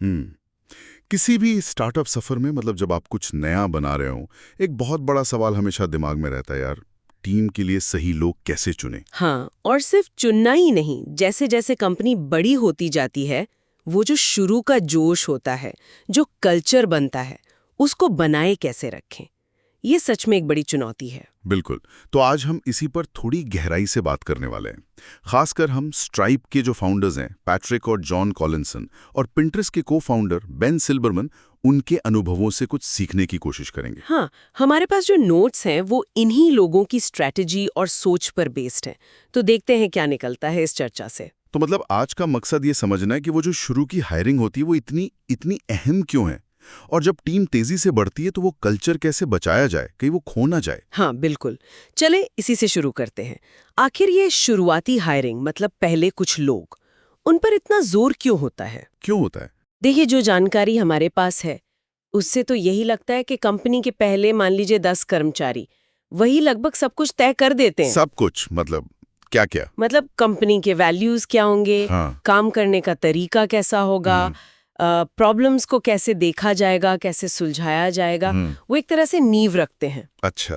हम्म किसी भी स्टार्टअप सफर में मतलब जब आप कुछ नया बना रहे हो, एक बहुत बड़ा सवाल हमेशा दिमाग में रहता है यार, टीम के लिए सही लोग कैसे चुने। हाँ, और सिर्फ चुनना ही नहीं, जैसे जैसे कंपनी बड़ी होती जाती है, वो जो शुरू का जोश होता है, जो कल्चर बनता है, उसको बनाए कैसे रखें, ये सच में एक बड़ी चुनौती है। बिल्कुल। तो आज हम इसी पर थोड़ी गहराई से बात करने वाले हैं। खासकर हम स्ट्राइप के जो फाउंडर्स हैं, पैट्रिक और जॉन कॉलिंसन, और पिंटरेस्ट के को फाउंडर बेन सिल्बरमैन, उनके अनुभवों से कुछ सीखने की कोशिश करेंगे। हाँ, हमारे पास जो नोट्स हैं वो इन्हीं लोगों की स्ट्रैटेजी और सोच पर बेस्ड हैं। तो देखते हैं क्या निकलता है इस चर्चा से। तो मतलब आज का मकसद ये समझना है कि वो जो शुरू की हायरिंग होती है वो इतनी इतनी अहम क्यों है, और जब टीम तेजी से बढ़ती है तो वो कल्चर कैसे बचाया जाए, कहीं वो खो ना जाए। हाँ, बिल्कुल। चले इसी से शुरू करते हैं। आखिर ये शुरुआती हायरिंग, मतलब पहले कुछ लोग, उन पर इतना जोर क्यों होता है? क्यों होता है? देखिए, जो जानकारी हमारे पास है उससे तो यही लगता है कि कंपनी के पहले मान लीजिए 10 कर्मचारी वही लगभग सब कुछ तय कर देते हैं। सब कुछ मतलब क्या क्या? मतलब कंपनी के वैल्यूज क्या होंगे, हाँ। काम करने का तरीका कैसा होगा, प्रॉब्लम्स को कैसे देखा जाएगा, कैसे सुलझाया जाएगा, वो एक तरह से नींव रखते हैं। अच्छा,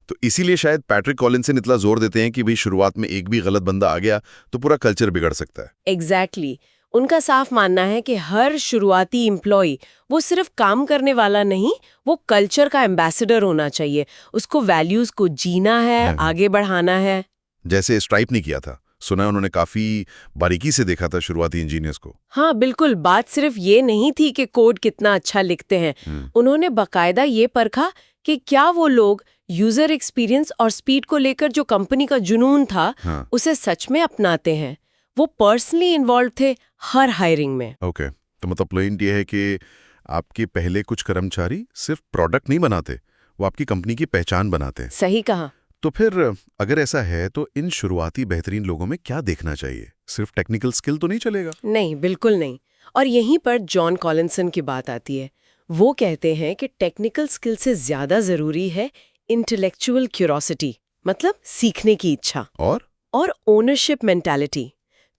तो इसीलिए शायद पैट्रिक कॉलिंसन इतना जोर देते हैं कि भाई शुरुआत में एक भी गलत बंदा आ गया तो पूरा कल्चर बिगड़ सकता है। एग्जैक्टली। उनका साफ मानना है कि हर शुरुआती एम्प्लॉय वो सिर्फ काम करने वाला नहीं, वो कल्चर का एम्बेसडर होना चाहिए। उसको वैल्यूज को जीना है, आगे बढ़ाना है। जैसे स्ट्राइप ने किया था, सुना है उन्होंने काफी बारीकी से देखा था शुरुआती इंजीनियर्स को। हाँ, बिल्कुल। बात सिर्फ ये नहीं थी कि कोड कितना अच्छा लिखते हैं। उन्होंने बाकायदा ये परखा कि क्या वो लोग यूजर एक्सपीरियंस और स्पीड को लेकर जो कंपनी का जुनून था, उसे सच में अपनाते हैं। वो पर्सनली इन्वॉल्व थे हर हायरिंग में। ओके, तो मतलब पॉइंट ये है कि आपके पहले कुछ कर्मचारी सिर्फ प्रोडक्ट नहीं बनाते, वो आपकी कंपनी की पहचान बनाते हैं। सही कहा। तो फिर अगर ऐसा है तो इन शुरुआती बेहतरीन लोगों में क्या देखना चाहिए? सिर्फ टेक्निकल स्किल तो नहीं चलेगा? नहीं, बिल्कुल नहीं। और यहीं पर जॉन कॉलिंसन की बात आती है। वो कहते हैं कि टेक्निकल स्किल से ज्यादा जरूरी है इंटेलेक्चुअल क्यूरोसिटी, मतलब सीखने की इच्छा, और ओनरशिप मेंटालिटी,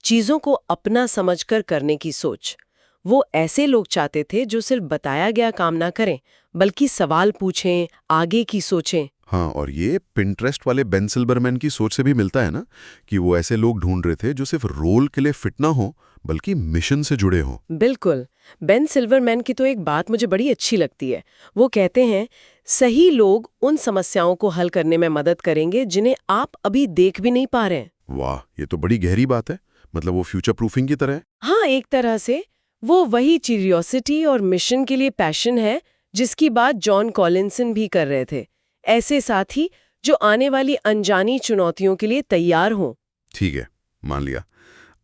चीजों को अपना समझकर करने की सोच। वो ऐसे लोग चाहते थे जो सिर्फ बताया गया काम ना करें, बल्कि सवाल पूछें, आगे की सोचें। हाँ, और ये पिंटरेस्ट वाले बेन सिल्बरमैन की सोच से भी मिलता है ना, कि वो ऐसे लोग ढूंढ रहे थे जो सिर्फ रोल के लिए फिट ना हो, बल्कि मिशन से जुड़े हों। बिल्कुल। बेन सिल्वरमैन की तो एक बात मुझे बड़ी अच्छी लगती है। वो कहते हैं, सही लोग उन समस्याओं को हल करने में मदद करेंगे जिन्हें आप अभी देख भी नहीं पा रहे हैं। वाह, ये तो बड़ी गहरी बात है। मतलब वो फ्यूचर प्रूफिंग की तरह है। हाँ, एक तरह से वो वही क्यूरियोसिटी और मिशन के लिए पैशन है जिसकी बात जॉन कॉलिंसन भी कर रहे थे। ऐसे साथी जो आने वाली अनजानी चुनौतियों के लिए तैयार हों। ठीक है, मान लिया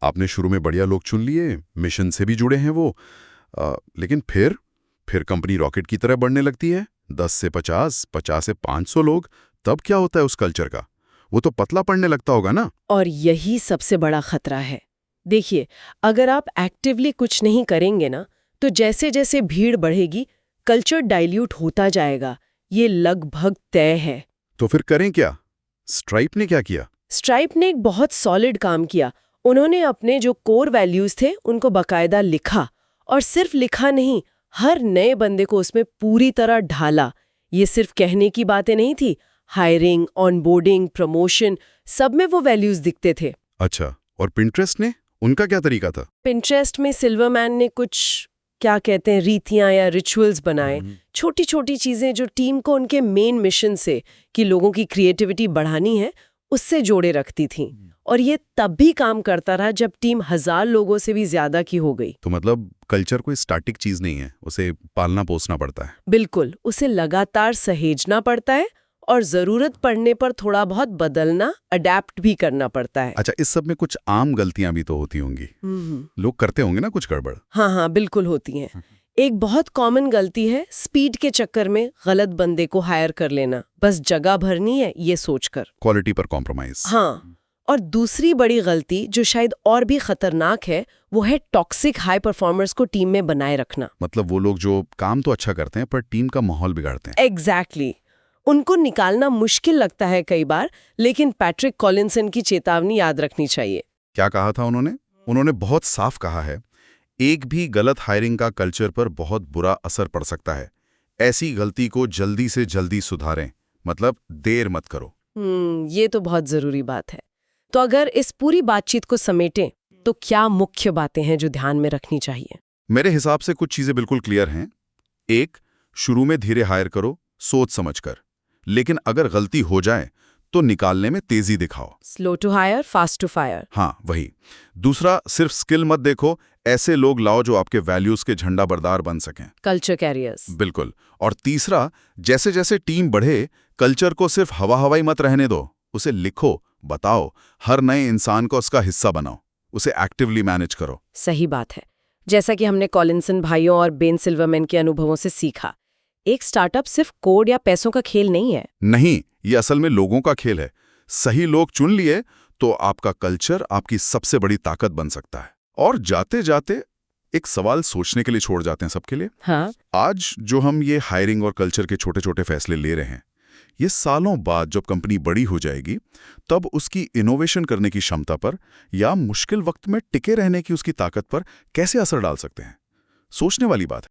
आपने शुरू में बढ़िया लोग चुन लिए, मिशन से भी जुड़े हैं वो, लेकिन फिर कंपनी रॉकेट की तरह बढ़ने लगती है। 10 से 50, 50 से 500 लोग, तब क्या होता है उस कल्चर का? वो तो पतला पड़ने लगता होगा ना। और यही सबसे बड़ा खतरा है। देखिए, अगर आप एक्टिवली कुछ नहीं करेंगे ना, तो जैसे जैसे भीड़ बढ़ेगी, कल्चर डाइल्यूट होता जाएगा। ये लगभग तय है। तो फिर करें क्या? स्ट्राइप ने क्या किया? स्ट्राइप ने एक बहुत सॉलिड काम किया। उन्होंने अपने जो कोर वैल्यूज थे उनको बाकायदा लिखा, और सिर्फ लिखा नहीं, हर नए बंदे को उसमें पूरी तरह ढाला। ये सिर्फ कहने की बातें नहीं थी। हायरिंग, ऑनबोर्डिंग, प्रमोशन, सब में वो वैल्यूज दिखते थे। अच्छा, और पिंटरेस्ट ने, उनका क्या तरीका था? पिंटरेस्ट में सिल्वरमैन ने कुछ, क्या कहते हैं, रीतियां या रिचुअल्स बनाए। छोटी छोटी चीजें जो टीम को उनके मेन मिशन से, कि लोगों की क्रिएटिविटी बढ़ानी है, उससे जोड़े रखती थीं। और ये तब भी काम करता रहा जब टीम 1000 लोगों से भी ज्यादा की हो गई। तो मतलब कल्चर कोई स्टैटिक चीज नहीं है, उसे पालना पोसना पड़ता है। बिल्कुल, उसे लगातार सहेजना पड़ता है, और जरूरत पड़ने पर थोड़ा बहुत बदलना, अडेप्ट भी करना पड़ता है। अच्छा, इस सब में कुछ आम गलतियां भी तो होती होंगी। लोग करते होंगे ना कुछ गड़बड़। हाँ हाँ, बिल्कुल होती हैं। एक बहुत कॉमन गलती है स्पीड के चक्कर में गलत बंदे को हायर कर लेना, बस जगह भरनी है ये सोचकर। क्वालिटी पर कॉम्प्रोमाइज। हाँ, और दूसरी बड़ी गलती जो शायद और भी खतरनाक है, वो है टॉक्सिक हाई परफॉर्मर्स को टीम में बनाए रखना। मतलब वो लोग जो काम तो अच्छा करते हैं पर टीम का माहौल बिगाड़ते हैं। एग्जैक्टली। उनको निकालना मुश्किल लगता है कई बार, लेकिन पैट्रिक कॉलिंसन की चेतावनी याद रखनी चाहिए। क्या कहा था उन्होंने? उन्होंने बहुत साफ कहा है, एक भी गलत हायरिंग का कल्चर पर बहुत बुरा असर पड़ सकता है। ऐसी गलती को जल्दी से जल्दी सुधारें, मतलब देर मत करो। ये तो बहुत जरूरी बात है। तो अगर इस पूरी बातचीत को समेटें तो क्या मुख्य बातें हैं जो ध्यान में रखनी चाहिए? मेरे हिसाब से कुछ चीजें बिल्कुल क्लियर हैं। एक, शुरू में धीरे हायर करो, सोच समझकर। लेकिन अगर गलती हो जाए तो निकालने में तेजी दिखाओ। Slow to hire, fast to fire. हाँ, वही। दूसरा, सिर्फ स्किल मत देखो, ऐसे लोग लाओ जो आपके वैल्यूज के झंडा बरदार बन सकें। Culture carriers. बिल्कुल। और तीसरा, जैसे जैसे टीम बढ़े, कल्चर को सिर्फ हवा-हवाई मत रहने दो, उसे लिखो, बताओ, हर नए इंसान को उसका हिस्सा बनाओ, उसे एक्टिवली मैनेज करो। सही बात है। जैसा कि हमने कॉलिंसन भाइयों और बेन सिल्वरमैन के अनुभवों से सीखा, एक स्टार्टअप सिर्फ कोड या पैसों का खेल नहीं है। नहीं, ये असल में लोगों का खेल है। सही लोग चुन लिए तो आपका कल्चर आपकी सबसे बड़ी ताकत बन सकता है। और जाते जाते एक सवाल सोचने के लिए छोड़ जाते हैं सबके लिए। हाँ, आज जो हम ये हायरिंग और कल्चर के छोटे छोटे फैसले ले रहे हैं, ये सालों बाद जब कंपनी बड़ी हो जाएगी तब उसकी इनोवेशन करने की क्षमता पर या मुश्किल वक्त में टिके रहने की उसकी ताकत पर कैसे असर डाल सकते हैं? सोचने वाली बात है।